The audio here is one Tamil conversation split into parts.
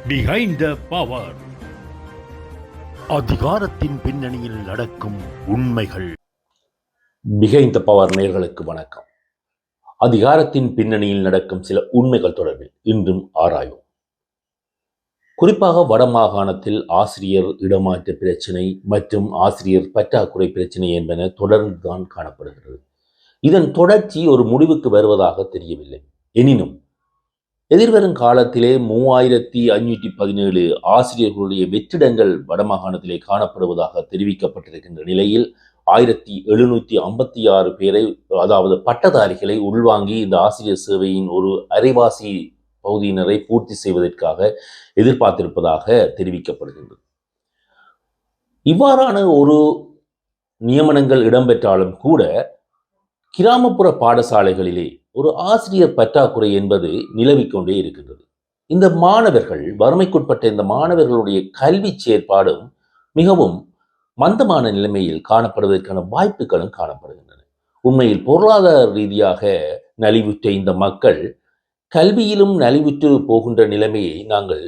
Behind the power. அதிகாரத்தின் பின்னணியில் நடக்கும் உண்மைகள். பிஹைண்ட் த பவர் நேயர்களுக்கு வணக்கம். அதிகாரத்தின் பின்னணியில் நடக்கும் சில உண்மைகள் தொடர்பில் இன்றும் ஆராயும். குறிப்பாக வடமாகாணத்தில் ஆசிரியர் இடமாற்ற பிரச்சினை மற்றும் ஆசிரியர் பற்றாக்குறை பிரச்சினை என்பன தொடர்ந்துதான் காணப்படுகிறது. இதன் தொடர்ச்சி ஒரு முடிவுக்கு வருவதாக தெரியவில்லை. எனினும் எதிர்வரும் காலத்திலே 3517 ஆசிரியர்களுடைய வெற்றிடங்கள் வடமாகாணத்திலே காணப்படுவதாக தெரிவிக்கப்பட்டிருக்கின்ற நிலையில் 1756 பேரை, அதாவது பட்டதாரிகளை உள்வாங்கி இந்த ஆசிரியர் சேவையின் ஒரு அரைவாசி பகுதியினரை பூர்த்தி செய்வதற்காக எதிர்பார்த்திருப்பதாக தெரிவிக்கப்படுகின்றது. இவ்வாறான ஒரு நியமனங்கள் இடம்பெற்றாலும் கூட கிராமப்புற பாடசாலைகளிலே ஒரு ஆசிரியர் பற்றாக்குறை என்பது நிலவிக்கொண்டே இருக்கின்றது. இந்த மாணவர்கள், வறுமைக்குட்பட்ட இந்த மாணவர்களுடைய கல்வி செயற்பாடும் மிகவும் மந்தமான நிலைமையில் காணப்படுவதற்கான வாய்ப்புகளும் காணப்படுகின்றன. உண்மையில் பொருளாதார ரீதியாக நலிவுற்ற இந்த மக்கள் கல்வியிலும் நலிவுற்று போகின்ற நிலைமையை நாங்கள்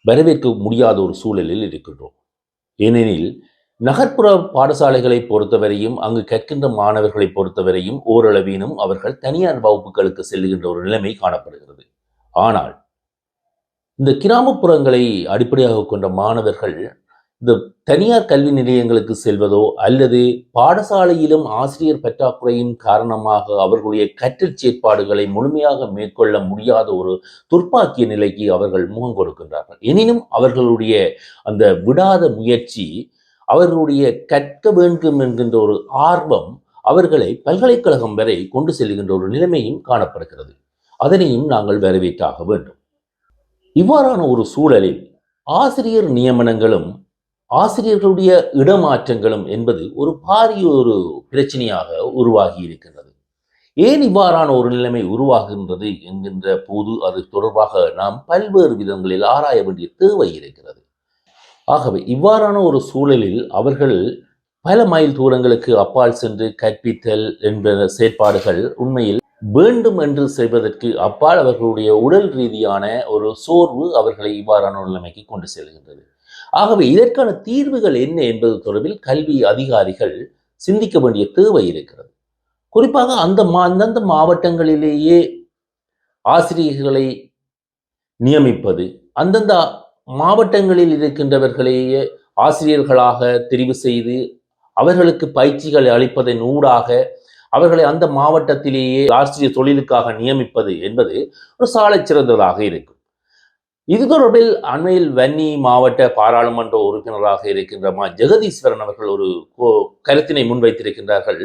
வரவேற்க முடியாத ஒரு சூழலில் இருக்கின்றோம். ஏனெனில் நகர்ப்புற பாடசாலைகளை பொறுத்தவரையும் அங்கு கற்கின்ற மாணவர்களை பொறுத்தவரையும் ஓரளவினும் அவர்கள் தனியார் வகுப்புகளுக்கு செல்லுகின்ற ஒரு நிலைமை காணப்படுகிறது. ஆனால் இந்த கிராமப்புறங்களை அடிப்படையாக கொண்ட மாணவர்கள் இந்த தனியார் கல்வி நிலையங்களுக்கு செல்வதோ அல்லது பாடசாலையிலும் ஆசிரியர் பற்றாக்குறையின் காரணமாக அவர்களுடைய கற்றல் செயற்பாடுகளை முழுமையாக மேற்கொள்ள முடியாத ஒரு துர்ப்பாக்கிய நிலைக்கு அவர்கள் முகம் கொடுக்கின்றார்கள். எனினும் அவர்களுடைய அந்த விடாத முயற்சி, அவர்களுடைய கற்க வேண்டும் என்கின்ற ஒரு ஆர்வம் அவர்களை பல்கலைக்கழகம் வரை கொண்டு செல்கின்ற ஒரு நிலைமையும் காணப்படுகிறது. அதனையும் நாங்கள் வரவேற்றாக வேண்டும். இவ்வாறான ஒரு சூழலில் ஆசிரியர் நியமனங்களும் ஆசிரியர்களுடைய இடமாற்றங்களும் என்பது ஒரு பாரிய ஒரு பிரச்சனையாக உருவாகி இருக்கின்றது. ஏன் இவ்வாறான ஒரு நிலைமை உருவாகின்றது என்கின்ற போது அது தொடர்பாக நாம் பல்வேறு விதங்களில் ஆராய வேண்டிய தேவை இருக்கிறது. ஆகவே இவ்வாறான ஒரு சூழலில் அவர்கள் பல மைல் தூரங்களுக்கு அப்பால் சென்று கற்பித்தல் என்ற செயற்பாடுகள் உண்மையில் வேண்டும் என்று செய்வதற்கு அப்பால் அவர்களுடைய உடல் ரீதியான ஒரு சோர்வு அவர்களை இவ்வாறான நிலைமைக்கு கொண்டு செல்கின்றது. ஆகவே இதற்கான தீர்வுகள் என்ன என்பது தொடர்பில் கல்வி அதிகாரிகள் சிந்திக்க வேண்டிய தேவை இருக்கிறது. குறிப்பாக அந்தந்த மாவட்டங்களிலேயே ஆசிரியர்களை நியமிப்பது, அந்தந்த மாவட்டங்களில் இருக்கின்றவர்களையே ஆசிரியர்களாக தெரிவு செய்து அவர்களுக்கு பயிற்சிகளை அளிப்பதன் ஊடாக அவர்களை அந்த மாவட்டத்திலேயே ஆசிரியர் தொழிலுக்காக நியமிப்பது என்பது ஒரு சாலச் சிறந்ததாக இருக்கும். இது தொடர்பில் அண்மையில் வன்னி மாவட்ட பாராளுமன்ற உறுப்பினராக இருக்கின்ற ஜெகதீஸ்வரன் அவர்கள் ஒரு கருத்தினை முன்வைத்திருக்கின்றார்கள்.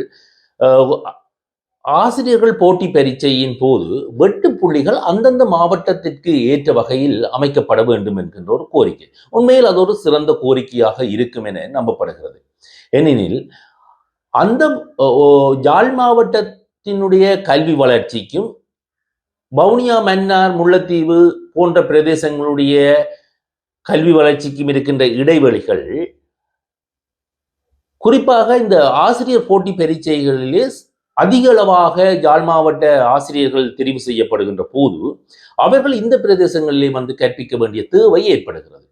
ஆசிரியர்கள் போட்டி பரீட்சையின் போது வெட்டு புள்ளிகள் அந்தந்த மாவட்டத்திற்கு ஏற்ற வகையில் அமைக்கப்பட வேண்டும் என்கின்ற ஒரு கோரிக்கை. உண்மையில் அது ஒரு சிறந்த கோரிக்கையாக இருக்கும் என நம்பப்படுகிறது. ஏனெனில் அந்த யாழ் மாவட்டத்தினுடைய கல்வி வளர்ச்சிக்கும் வவுனியா, மன்னார், முல்லைத்தீவு போன்ற பிரதேசங்களுடைய கல்வி வளர்ச்சிக்கும் இருக்கின்ற இடைவெளிகள், குறிப்பாக இந்த ஆசிரியர் போட்டி பரீட்சைகளிலே அதிக அளவாக யாழ் மாவட்ட ஆசிரியர்கள் தெரிவு செய்யப்படுகின்ற போது அவர்கள் இந்த பிரதேசங்களிலே வந்து கற்பிக்க வேண்டிய தேவை ஏற்படுகிறது.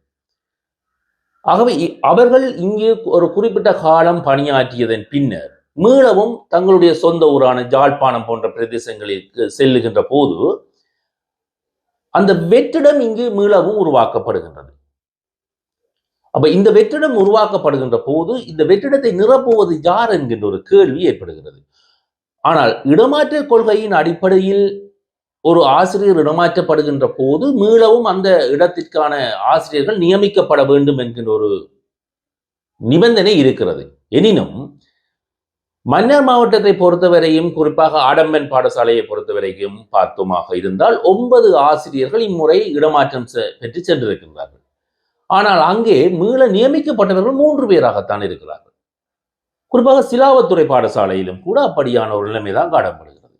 ஆகவே அவர்கள் இங்கே ஒரு குறிப்பிட்ட காலம் பணியாற்றியதன் பின்னர் மீளவும் தங்களுடைய சொந்த ஊரான யாழ்ப்பாணம் போன்ற பிரதேசங்களுக்கு செல்லுகின்ற போது அந்த வெற்றிடம் இங்கு மீளவும் உருவாக்கப்படுகின்றது. அப்ப இந்த வெற்றிடம் உருவாக்கப்படுகின்ற போது இந்த வெற்றிடத்தை நிரப்புவது யார் என்கின்ற ஒரு கேள்வி ஏற்படுகிறது. ஆனால் இடமாற்ற கொள்கையின் அடிப்படையில் ஒரு ஆசிரியர் இடமாற்றப்படுகின்ற போது மீளவும் அந்த இடத்திற்கான ஆசிரியர்கள் நியமிக்கப்பட வேண்டும் என்கின்ற ஒரு நிபந்தனை இருக்கிறது. எனினும் மன்னார் மாவட்டத்தை பொறுத்தவரையும், குறிப்பாக ஆடம்பன் பாடசாலையை பொறுத்தவரைக்கும் பார்த்தோமாக இருந்தால் 9 ஆசிரியர்கள் இம்முறை இடமாற்றம் பெற்று சென்றிருக்கின்றார்கள். ஆனால் அங்கே மீள நியமிக்கப்பட்டவர்கள் 3 பேராகத்தான் இருக்கிறார்கள். குறிப்பாக சிலாவத்துறை பாடசாலையிலும் கூட அப்படியான ஒரு நிலைமைதான் காணப்படுகிறது.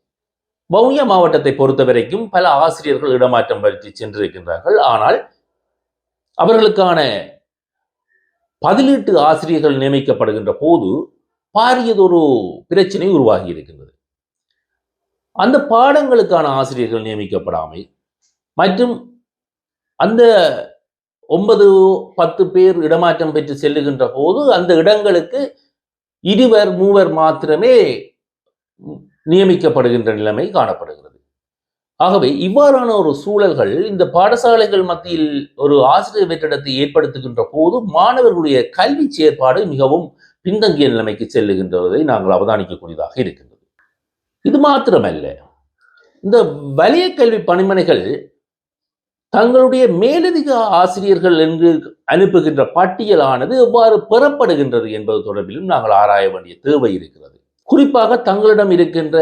வவுனியா மாவட்டத்தை பொறுத்தவரைக்கும் பல ஆசிரியர்கள் இடமாற்றம் பெற்று சென்றிருக்கின்றார்கள். ஆனால் அவர்களுக்கான பதிலீட்டு ஆசிரியர்கள் நியமிக்கப்படுகின்ற போது பாரியதொரு பிரச்சனை உருவாகி இருக்கின்றது. அந்த பாடங்களுக்கான ஆசிரியர்கள் நியமிக்கப்படாமை மற்றும் அந்த 9-10 பேர் இடமாற்றம் பெற்று செல்லுகின்ற போது அந்த இடங்களுக்கு 2-3 மாத்திரமே நியமிக்கப்படுகின்ற நிலைமை காணப்படுகிறது. ஆகவே இவ்வாறான ஒரு சூழல்கள் இந்த பாடசாலைகள் மத்தியில் ஒரு ஆசிரியர் வெற்றிடத்தை ஏற்படுத்துகின்ற போது மாணவர்களுடைய கல்வி செயற்பாடு மிகவும் பின்தங்கிய நிலைமைக்கு செல்லுகின்றதை நாங்கள் அவதானிக்கக்கூடியதாக இருக்கின்றது. இது மாத்திரமல்ல, இந்த வலய கல்வி பணிமனைகள் தங்களுடைய மேலதிக ஆசிரியர்கள் என்று அனுப்புகின்ற பட்டியலானது எவ்வாறு பெறப்படுகின்றது என்பது தொடர்பிலும் நாங்கள் ஆராய வேண்டிய தேவை இருக்கிறது. குறிப்பாக தங்களிடம் இருக்கின்ற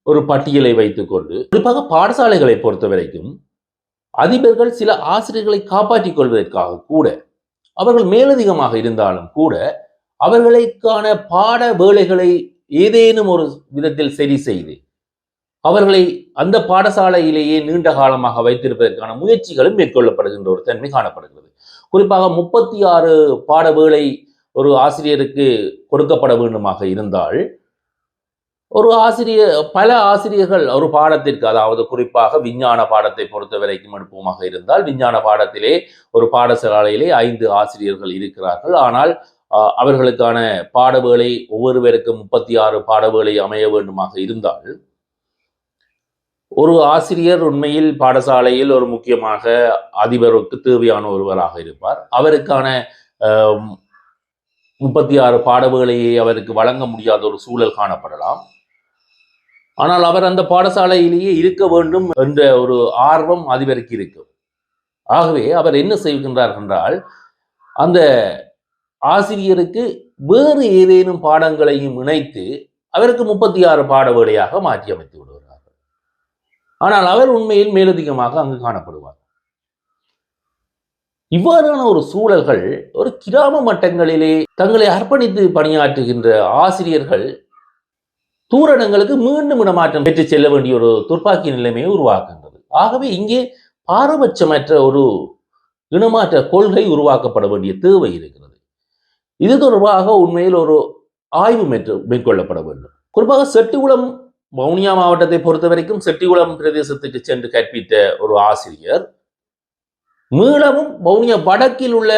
ஒரு பட்டியலை வைத்துக்கொண்டு, குறிப்பாக பாடசாலைகளை பொறுத்த வரைக்கும் அதிபர்கள் சில ஆசிரியர்களை காப்பாற்றிக் கொள்வதற்காக கூட, அவர்கள் மேலதிகமாக இருந்தாலும் கூட அவர்களுக்கான பாட வேலைகளை ஏதேனும் ஒரு விதத்தில் சரி செய்து அவர்களை அந்த பாடசாலையிலேயே நீண்ட காலமாக வைத்திருப்பதற்கான முயற்சிகளும் மேற்கொள்ளப்படுகின்ற ஒரு தன்மை காணப்படுகிறது. குறிப்பாக 36 பாட வேலை ஒரு ஆசிரியருக்கு கொடுக்கப்பட வேண்டுமாக இருந்தால், ஒரு பல ஆசிரியர்கள் ஒரு பாடத்திற்கு, அதாவது குறிப்பாக விஞ்ஞான பாடத்தை பொறுத்த வரைக்கும் எடுப்போமாக இருந்தால், விஞ்ஞான பாடத்திலே ஒரு பாடசாலையிலே 5 ஆசிரியர்கள் இருக்கிறார்கள். ஆனால் அவர்களுக்கான பாடவேளை ஒவ்வொருவருக்கும் 36 பாடவேளை அமைய வேண்டுமாக இருந்தால், ஒரு ஆசிரியர் உண்மையில் பாடசாலையில் ஒரு முக்கியமாக அதிபருக்கு தேவையான ஒருவராக இருப்பார். அவருக்கான 36 பாடவேளையை அவருக்கு வழங்க முடியாத ஒரு சூழல் காணப்படலாம். ஆனால் அவர் அந்த பாடசாலையிலேயே இருக்க வேண்டும் என்ற ஒரு ஆர்வம் அதிபருக்கு இருக்கும். ஆகவே அவர் என்ன செய்கின்றார் என்றால், அந்த ஆசிரியருக்கு வேறு ஏதேனும் பாடங்களையும் இணைத்து அவருக்கு 36 பாடவேளையாக மாற்றி அமைத்து விடுவார்கள். ஆனால் அவர் உண்மையில் மேலதிகமாக அங்கு காணப்படுவார். இவ்வாறான ஒரு சூழல்கள் ஒரு கிராம மட்டங்களிலே தங்களை அர்ப்பணித்து பணியாற்றுகின்ற ஆசிரியர்கள் தூரடங்களுக்கு மீண்டும் இடமாற்றம் பெற்று செல்ல வேண்டிய ஒரு துர்ப்பாக்கிய நிலைமையை உருவாக்குகின்றது. ஆகவே இங்கே பாரபட்சமற்ற ஒரு இனமாற்ற கொள்கை உருவாக்கப்பட வேண்டிய தேவை இருக்கிறது. இது தொடர்பாக உண்மையில் ஒரு ஆய்வு மேற்கொள்ளப்பட வேண்டும். குறிப்பாக செட்டிகுளம் வவுனியா மாவட்டத்தை பொறுத்த வரைக்கும் செட்டிகுளம் பிரதேசத்துக்கு சென்று கற்பித்த ஒரு ஆசிரியர் மீளவும் வவுனியா வடக்கில் உள்ள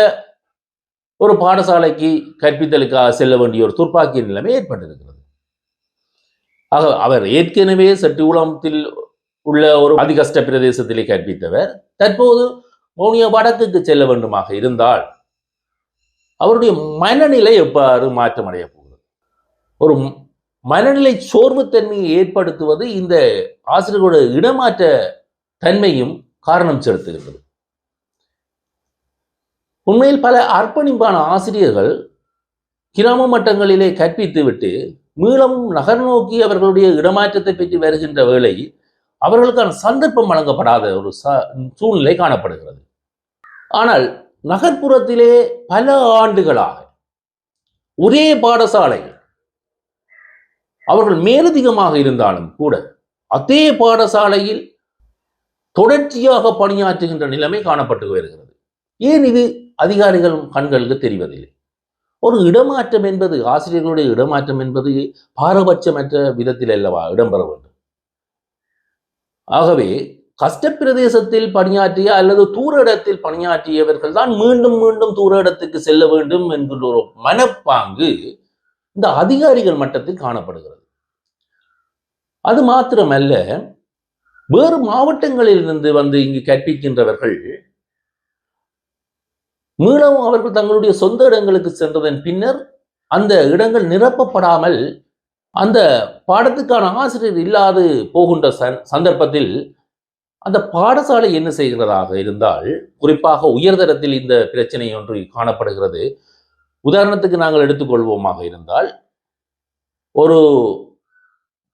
ஒரு பாடசாலைக்கு கற்பித்தலுக்காக செல்ல வேண்டிய ஒரு துர்ப்பாக்கிய நிலைமை ஏற்பட்டிருக்கிறது. ஆக அவர் ஏற்கனவே செட்டிகுளத்தில் உள்ள ஒரு அதிகஷ்ட பிரதேசத்திலே கற்பித்தவர் தற்போது வவுனியா வடக்குக்கு செல்ல வேண்டுமாக இருந்தால் அவருடைய மனநிலை எவ்வாறு மாற்றமடைய போகிறது? ஒரு மனநிலை சோர்வுத்தன்மையை ஏற்படுத்துவது இந்த ஆசிரியர்களுடைய இடமாற்ற தன்மையும் காரணம் செலுத்துகிறது. உண்மையில் பல அர்ப்பணிப்பான ஆசிரியர்கள் கிராம மட்டங்களிலே கற்பித்துவிட்டு மீளவும் நகர் நோக்கி அவர்களுடைய இடமாற்றத்தை பெற்று வருகின்ற வேளை அவர்களுக்கான சந்தர்ப்பம் வழங்கப்படாத ஒரு சூழ்நிலை காணப்படுகிறது. ஆனால் நகர்ப்புறத்திலே பல ஆண்டுகளாக ஒரே பாடசாலை அவர்கள் மேலதிகமாக இருந்தாலும் கூட அதே பாடசாலையில் தொடர்ச்சியாக பணியாற்றுகின்ற நிலைமை காணப்பட்டு வருகிறது. ஏன் இது அதிகாரிகள் கண்களுக்கு தெரிவதில்லை? ஒரு இடமாற்றம் என்பது, ஆசிரியர்களுடைய இடமாற்றம் என்பது பாரபட்சமற்ற விதத்தில் அல்லவா இடம்பெற வேண்டும். ஆகவே கஷ்டப்பிரதேசத்தில் பணியாற்றிய அல்லது தூர இடத்தில் பணியாற்றியவர்கள் தான் மீண்டும் மீண்டும் தூர இடத்துக்கு செல்ல வேண்டும் என்கின்ற ஒரு மனப்பாங்கு இந்த அதிகாரிகள் மட்டத்தில் காணப்படுகிறது. அது மாத்திரமல்ல, வேறு மாவட்டங்களில் இருந்து வந்து இங்கு கற்பிக்கின்றவர்கள் மீளவும் அவர்கள் தங்களுடைய சொந்த இடங்களுக்கு சென்றதன் பின்னர் அந்த இடங்கள் நிரப்பப்படாமல் அந்த பாடத்துக்கான ஆசிரியர் இல்லாது போகின்ற சந்தர்ப்பத்தில் அந்த பாடசாலை என்ன செய்கிறதாக இருந்தால், குறிப்பாக உயர்தரத்தில் இந்த பிரச்சனை ஒன்று காணப்படுகிறது. உதாரணத்துக்கு நாங்கள் எடுத்துக்கொள்வோமாக இருந்தால், ஒரு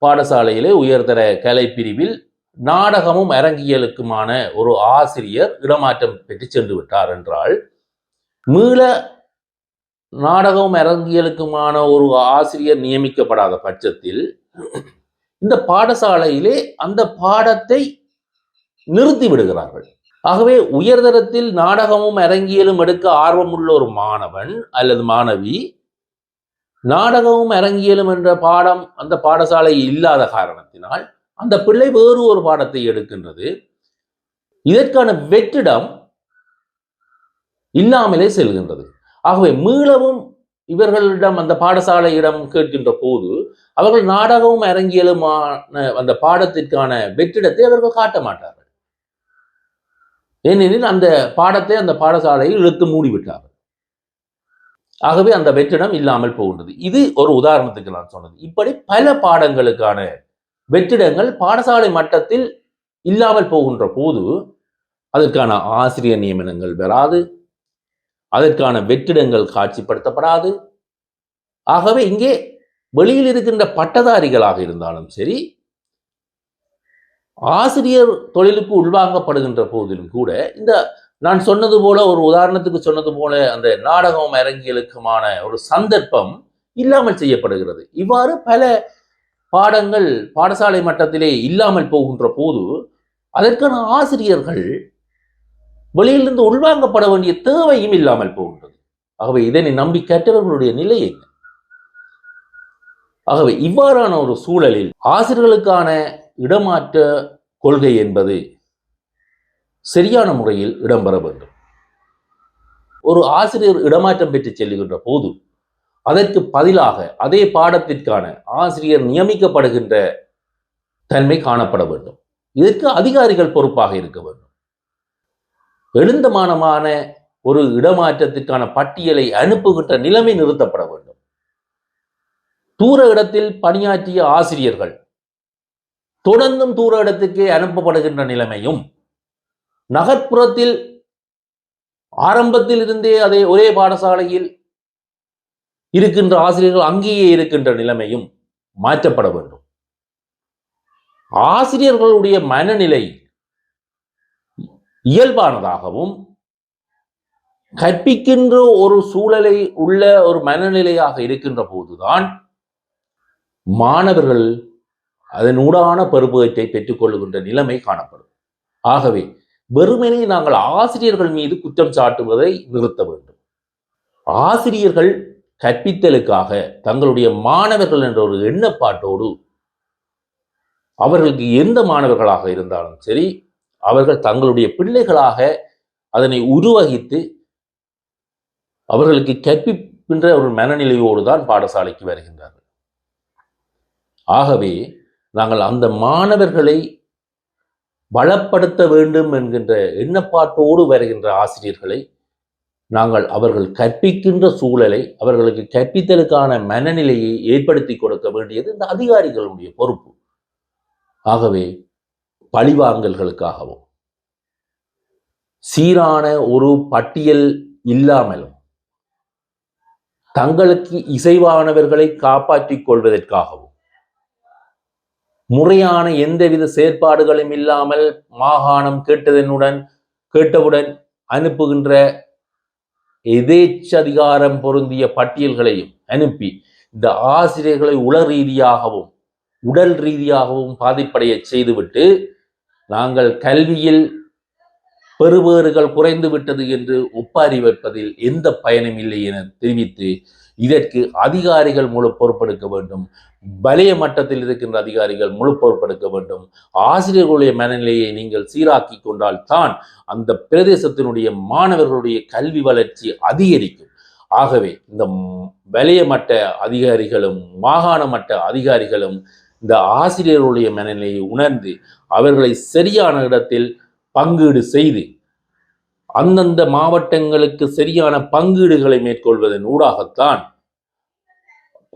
பாடசாலையிலே உயர்தர கலை பிரிவில் நாடகமும் அரங்கியலுக்குமான ஒரு ஆசிரியர் இடமாற்றம் பெற்று சென்று விட்டார் என்றால், மீள நாடகமும் அரங்கியலுக்குமான ஒரு ஆசிரியர் நியமிக்கப்படாத பட்சத்தில் இந்த பாடசாலையிலே அந்த பாடத்தை நிறுத்தி விடுகிறார்கள். ஆகவே உயர்தரத்தில் நாடகமும் அரங்கியலும் எடுக்க ஆர்வமுள்ள ஒரு மாணவன் அல்லது மாணவி நாடகமும் அரங்கியலும் என்ற பாடம் அந்த பாடசாலை இல்லாத காரணத்தினால் அந்த பிள்ளை வேறு ஒரு பாடத்தை எடுக்கின்றது. இதற்கான வெற்றிடம் இல்லாமலே செல்கின்றது. ஆகவே மீளவும் இவர்களிடம் அந்த பாடசாலையிடம் கேட்கின்ற போது அவர்கள் நாடகமும் அரங்கியலுமான அந்த பாடத்திற்கான வெற்றிடத்தை அவர்கள் காட்ட மாட்டார்கள். ஏனெனில் அந்த பாடத்தை அந்த பாடசாலையில் இழுத்து மூடிவிட்டார்கள். ஆகவே அந்த வெற்றிடம் இல்லாமல் போகின்றது. இது ஒரு உதாரணத்துக்கு நான் சொன்னது. இப்படி பல பாடங்களுக்கான வெற்றிடங்கள் பாடசாலை மட்டத்தில் இல்லாமல் போகின்ற போது அதற்கான ஆசிரியர் நியமனங்கள் வராது, அதற்கான வெற்றிடங்கள் காட்சிப்படுத்தப்படாது. ஆகவே இங்கே வெளியில் இருக்கின்ற பட்டதாரிகளாக இருந்தாலும் சரி, ஆசிரியர் தொழிலுக்கு உள்வாங்கப்படுகின்ற போதிலும் கூட இந்த நான் சொன்னது போல, ஒரு உதாரணத்துக்கு சொன்னது போல, அந்த நாடகம் அரங்கியலுக்குமான ஒரு சந்தர்ப்பம் இல்லாமல் செய்யப்படுகிறது. இவ்வாறு பல பாடங்கள் பாடசாலை மட்டத்திலே இல்லாமல் போகின்ற போது அதற்கான ஆசிரியர்கள் வெளியிலிருந்து உள்வாங்கப்பட வேண்டிய தேவையும் இல்லாமல் போகின்றது. ஆகவே இதனை நம்பி கற்றவர்களுடைய நிலை என்ன? ஆகவே இவ்வாறான ஒரு சூழலில் ஆசிரியர்களுக்கான இடமாற்ற கொள்கை என்பது சரியான முறையில் இடம்பெற வேண்டும். ஒரு ஆசிரியர் இடமாற்றம் பெற்று செல்லுகின்ற போது அதற்கு பதிலாக அதே பாடத்திற்கான ஆசிரியர் நியமிக்கப்படுகின்ற தன்மை காணப்பட வேண்டும். இதற்கு அதிகாரிகள் பொறுப்பாக இருக்க வேண்டும். எழுந்தமானமான ஒரு இடமாற்றத்திற்கான பட்டியலை அனுப்புகின்ற நிலைமை நிறுத்தப்பட வேண்டும். தூர இடத்தில் பணியாற்றிய ஆசிரியர்கள் தொடர்ந்தும் தூர இடத்துக்கே அனுப்பப்படுகின்ற நிலைமையும், நகர்ப்புறத்தில் ஆரம்பத்தில் இருந்தே அதே ஒரே பாடசாலையில் இருக்கின்ற ஆசிரியர்கள் அங்கேயே இருக்கின்ற நிலைமையும் மாற்றப்பட வேண்டும். ஆசிரியர்களுடைய மனநிலை இயல்பானதாகவும் கற்பிக்கின்ற ஒரு சூழலை உள்ள ஒரு மனநிலையாக இருக்கின்ற போதுதான் மாணவர்கள் அதனூடான பெறுபேற்றை பெற்றுக்கொள்கின்ற நிலைமை காணப்படும். ஆகவே வெறுமனே நாங்கள் ஆசிரியர்கள் மீது குற்றம் சாட்டுவதை நிறுத்த வேண்டும். ஆசிரியர்கள் கற்பித்தலுக்காக தங்களுடைய மாணவர்கள் என்ற ஒரு எண்ணப்பாட்டோடு, அவர்களுக்கு எந்த மாணவர்களாக இருந்தாலும் சரி, அவர்கள் தங்களுடைய பிள்ளைகளாக அதனை உருவகித்து அவர்களுக்கு கற்பிக்கின்ற ஒரு மனநிலையோடு தான் பாடசாலைக்கு வருகின்றார்கள். ஆகவே நாங்கள் அந்த மாணவர்களை பலப்படுத்த வேண்டும் என்கின்ற எண்ணப்பாட்டோடு வருகின்ற ஆசிரியர்களை நாங்கள் அவர்கள் கற்பிக்கின்ற சூழலை, அவர்களுக்கு கற்பித்தலுக்கான மனநிலையை ஏற்படுத்தி கொடுக்க வேண்டியது இந்த அதிகாரிகளுடைய பொறுப்பு. ஆகவே பழிவாங்கல்களுக்காகவும் சீரான ஒரு பட்டியல் இல்லாமலும் தங்களுக்கு இசைவானவர்களை காப்பாற்றிக் கொள்வதற்காகவும் முறையான எந்தவித செயற்பாடுகளும் இல்லாமல் மாகாணம் கேட்டவுடன் அனுப்புகின்ற எதேச்சதிகாரம் பொருந்திய பட்டியல்களையும் அனுப்பி இந்த ஆசிரியர்களை உள ரீதியாகவும் உடல் ரீதியாகவும் பாதிப்படைய செய்துவிட்டு நாங்கள் கல்வியில் பெறுபேறுகள் குறைந்து விட்டது என்று ஒப்பாரி வைப்பதில் எந்த பயனும் இல்லை என தெரிவித்து இதற்கு அதிகாரிகள் முழு பொறுப்பெடுக்க வேண்டும். வலய மட்டத்தில் இருக்கின்ற அதிகாரிகள் முழு பொறுப்பெடுக்க வேண்டும். ஆசிரியர்களுடைய மனநிலையை நீங்கள் சீராக்கி கொண்டால் தான் அந்த பிரதேசத்தினுடைய மாணவர்களுடைய கல்வி வளர்ச்சி அதிகரிக்கும். ஆகவே இந்த வலய மட்ட அதிகாரிகளும் மாகாண மட்ட அதிகாரிகளும் இந்த ஆசிரியர்களுடைய மனநிலையை உணர்ந்து அவர்களை சரியான இடத்தில் பங்கீடு செய்து அந்தந்த மாவட்டங்களுக்கு சரியான பங்கீடுகளை மேற்கொள்வதன் ஊடாகத்தான்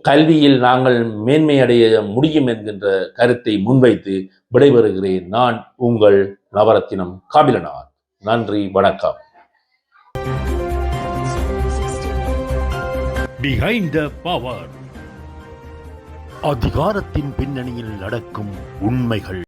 கல்வியில் நாங்கள் மேன்மையடைய முடியும் என்கின்ற கருத்தை முன்வைத்து விடைபெறுகிறேன். நான் உங்கள் நவரத்தினம் காபிலநாத். நன்றி, வணக்கம். Behind the power. அதிகாரத்தின் பின்னணியில் நடக்கும் உண்மைகள்.